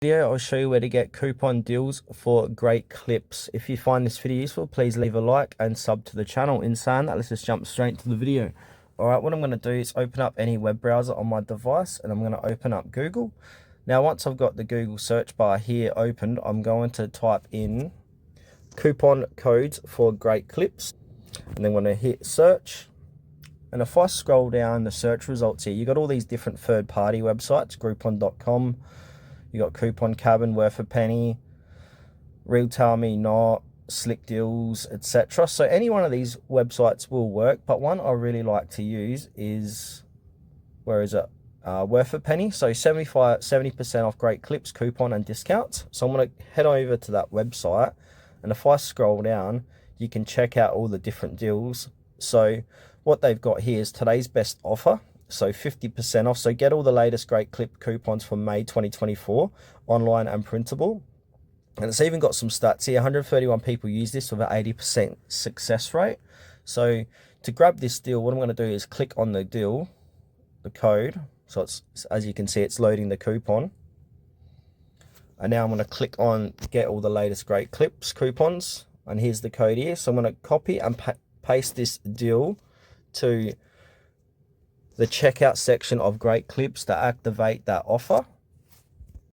I'll show you where to get coupon deals for great clips. If you find this video useful, please leave a like and sub to the channel. In saying that, let's just jump straight to the video. Alright, what I'm going to do is open up any web browser on my device, and I'm going to open up Google. Now once I've got the Google search bar here opened, I'm going to type in coupon codes for great clips, and then I'm going to hit search. And if I scroll down the search results here, you've got all these different third-party websites, groupon.com, you got Coupon Cabin, Worth a Penny, Retail Me Not, Slick Deals, etc. So any one of these websites will work, but one I really like to use is, where is it? Worth a Penny. So 70% off great clips, coupon and discounts. So I'm going to head over to that website, and if I scroll down, you can check out all the different deals. So what they've got here is today's best offer. So 50% off. So get all the latest great clip coupons from May 2024, online and printable. And it's even got some stats here. 131 people use this with an 80% success rate. So to grab this deal, what I'm going to do is click on the deal, the code. So it's, as you can see, it's loading the coupon. And now I'm going to click on get all the latest great clips coupons. And here's the code here. So I'm going to copy and paste this deal to the checkout section of great clips to activate that offer.